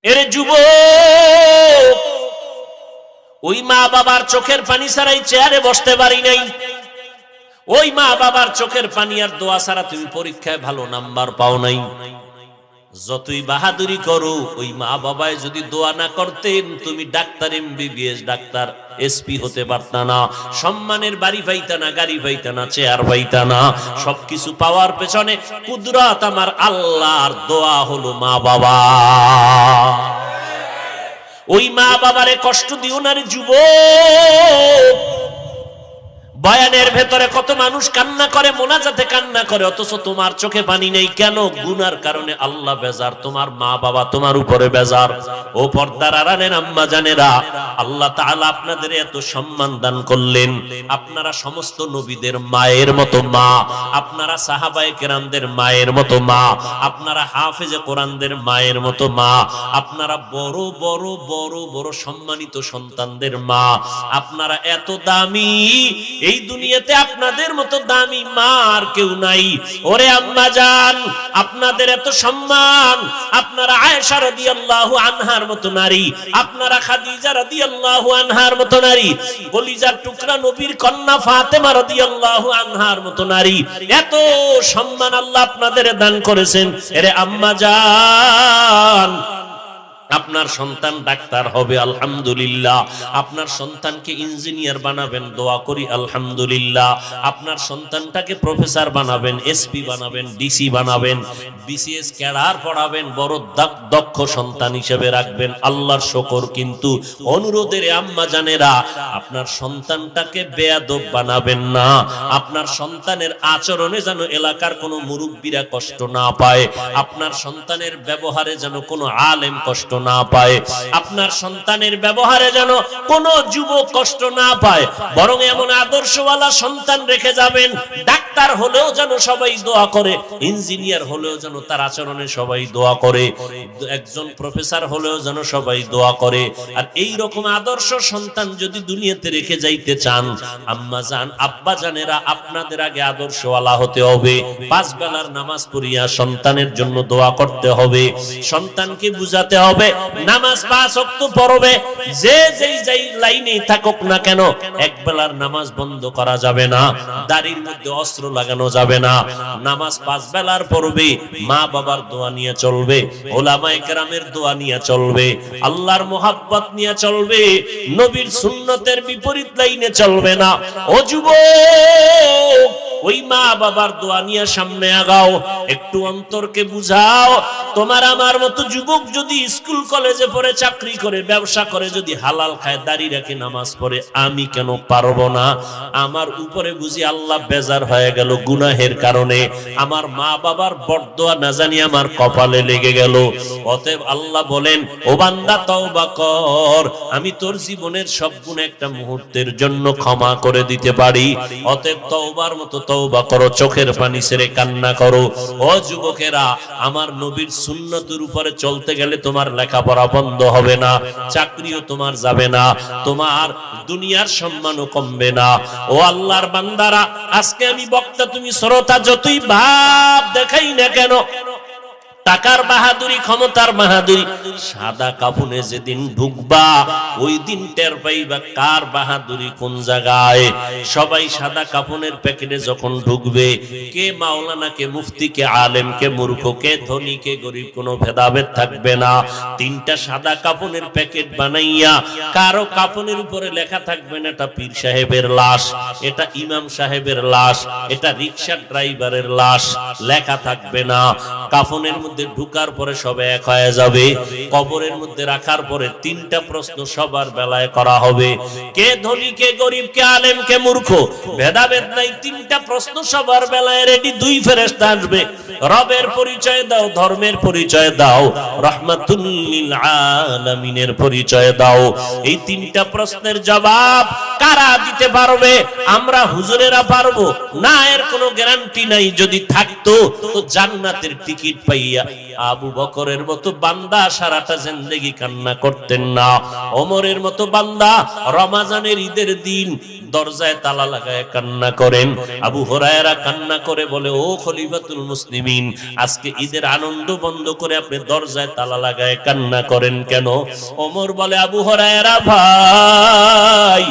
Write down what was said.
এরে যুবক, ওই মা বাবার চোখের পানি ছাড়াই চেয়ারে বসতে পারি নাই। ওই মা বাবার চোখের পানি আর দোয়া ছাড়া তুমি পরীক্ষায় ভালো নাম্বার পাও নাই। যতই বাহাদুরি করো, ওই মা বাবায় যদি দোয়া না করতেন, তুমি ডাক্তার, এমবিবিএস ডাক্তার, এসপি হতে পারতা না, সম্মানের বাড়ি পাইতা না, গাড়ি পাইতা না, চেয়ার পাইতা না। সবকিছু পাওয়ার পেছনে কুদরত আমার আল্লাহর, দোয়া হলো মা বাবা। ওই মা বাবারে কষ্ট দিও না রে যুবক। বয়ানের ভেতরে কত মানুষ কান্না করে, মোনাজাতে কান্না করে, অথচ তোমার চোখে পানি নেই কেন? গুনার কারণে আল্লাহ বেজার, তোমার মা বাবা তোমার উপরে বেজার। ও পর্দার আড়ালের আম্মা জানেরা, আল্লাহ তাআলা আপনাদের এত সম্মান দান করলেন। আপনারা সমস্ত নবীদের মায়ের মতো মা, আপনারা সাহাবায়ে কেরামদের মায়ের মতো মা, আপনারা হাফেজে কোরআনদের মায়ের মতো মা, আপনারা বড় বড় বড় বড় সম্মানিত সন্তানদের মা। আপনারা এত দামি, এই দুনিয়াতে আপনাদের মতো দামি মা আর কেউ নাই। ওরে আম্মা জান, আপনাদের এত সম্মান। আপনারা আয়েশা রাদিয়াল্লাহু আনহার মতো নারী, আপনারা খাদিজা রাদিয়াল্লাহু আনহার মতো নারী, কলিজার টুকরা নবীর কন্যা ফাতেমা রাদিয়াল্লাহু আনহার মতো নারী। এত সম্মান আল্লাহ আপনাদের দান করেছেন। এরে আম্মা জান, আপনার সন্তান ডাক্তার হবে, আলহামদুলিল্লাহ। আপনার সন্তানকে ইঞ্জিনিয়ার বানাবেন, দোয়া করি আলহামদুলিল্লাহ। আপনার সন্তানটাকে প্রফেসর বানাবেন, এসপি বানাবেন, ডিসি বানাবেন, বিসিএস ক্যাডার পড়াবেন, বড় দক্ষ সন্তান হিসেবে রাখবেন, আল্লাহর শুকর। কিন্তু অনুরোধের আম্মা জানেরা, আপনার সন্তানটাকে বেয়াদব বানাবেন না। আপনার সন্তানের আচরণে যেন এলাকার কোনো মুরব্বীরা কষ্ট না পায়, আপনার সন্তানের ব্যবহারে যেন কোনো আলেম কষ্ট না পায়, আপনার সন্তানের ব্যবহারে যেন কোনো যুবক কষ্ট না পায়। বরং এমন আদর্শওয়ালা সন্তান রেখে যাবেন, ডাক্তার হলেও যেন সবাই দোয়া করে, ইঞ্জিনিয়ার হলেও যেন তার আচরণে সবাই দোয়া করে, একজন প্রফেসর হলেও যেন সবাই দোয়া করে। আর এই রকম আদর্শ সন্তান যদি দুনিয়াতে রেখে যাইতে চান, আম্মা জান, আব্বা জানেরা, আপনাদের আগে আদর্শওয়ালা হতে হবে। 5 বেলার নামাজ পড়িয়া সন্তানের জন্য দোয়া করতে হবে, সন্তানকে বুঝাতে হবে নামাজ 5 ওয়াক্ত পড়বে। যে যেই লাইনে থাকুক না কেন, এক বেলার নামাজ বন্ধ করা যাবে না, দাড়ির মধ্যে অস্ত্র লাগানো যাবে না। নামাজ 5 বেলার পড়বে, মা বাবার দোয়া নিয়ে চলবে, ওলামায়ে কেরামের দোয়া নিয়ে চলবে, আল্লাহর মোহাব্বত নিয়ে চলবে, নবীর সুন্নতের বিপরীত লাইনে চলবে না। ও যুবক, ওই মা বাবার দোয়া নিয়ে সামনে আগাও, একটু অন্তরকে বুঝাও। তোমার আমার মতো যুবক যদি স্কুল কলেজে পড়ে, চাকরি করে, ব্যবসা করে, যদি হালাল খায়, দাড়ি রাখে, নামাজ পড়ে, আমি কেন পারবো না? আমার উপরে বুঝি আল্লাহ বেজার হয়ে গেল গুনাহের কারণে, আমার মা বাবার বরদোয়া না জানি আমার কপালে লেগে গেল। অতএব আল্লাহ বলেন, ও বান্দা তওবা কর, আমি তোর জীবনের সব গুনাহ একটা মুহূর্তের জন্য ক্ষমা করে দিতে পারি। অতএব তওবার মতো তওবা করো, চোখের পানি ছেড়ে কান্না করো। ও যুবকেরা, আমার নবীর সুন্নতের উপরে চলতে গেলে তোমার লেখাপড়া বন্ধ হবে না, চাকরিও তোমার যাবে না, তোমার দুনিয়ার সম্মানও কমবে না। ও আল্লাহর বান্দারা, আজকে আমি বক্তা, তুমি শ্রোতা, যতই ভাব দেখাই না কেন, টাকার বাহাদুরি, ক্ষমতার বাহাদুরি, সাদা কাফনে যেদিন ঢুকবা, ওই দিন টের পাইবা কার বাহাদুরি কোন জায়গায়। সবাই সাদা কাফনের প্যাকেটে যখন ঢুকবে, কে মাওলানা, কে মুফতি, কে আলেম, কে মূর্খ, কে ধনী, কে গরিব, কোনো ভেদাভেদ থাকবে না। 3টা সাদা কাফনের প্যাকেট বানাইয়া, কারো কাফনের উপরে লেখা থাকবে না এটা পীর সাহেবের লাশ, এটা ইমাম সাহেবের লাশ, এটা রিকশা ড্রাইভারের লাশ, লেখা থাকবে না। কাফনের মধ্যে ঢুকার পরে সব এক হয়ে যাবে, কবরের মধ্যে রাখার পরে 3টা প্রশ্ন সবার বেলায় করা হবে, কে ধনী, কে গরিব, কে আলেম, কে মূর্খ, ভেদাভেদ নাই। 3টা প্রশ্ন সবার বেলায় রেডি। 2 ফেরেশতা আসবে, রবের পরিচয় দাও, ধর্মের পরিচয় দাও, রাহমাতুল লিল আলামিনের পরিচয় দাও। এই 3টা প্রশ্নের জবাব কারা দিতে পারবে? আমরা হুজুরেরা পারবো না, এর কোনো গ্যারান্টি নাই। যদি থাকতো তো জান্নাতের টিকিট পাইয়া পাইয়া আবু বকরের মতো বান্দা সারাটা জিন্দেগি কান্না করতেন না। ওমরের মতো বান্দা রমজানের ঈদের দিন দরজায় তালা লাগায় কান্না করেন। আবু হুরায়রা কান্না করে বলে, ও খলিফাতুল মুসলিমিন, আজকে ঈদের আনন্দ বন্ধ করে আপনি দরজায় তালা লাগায় কান্না করেন কেন? ওমর বলে, আবু হুরায়রা ভাই,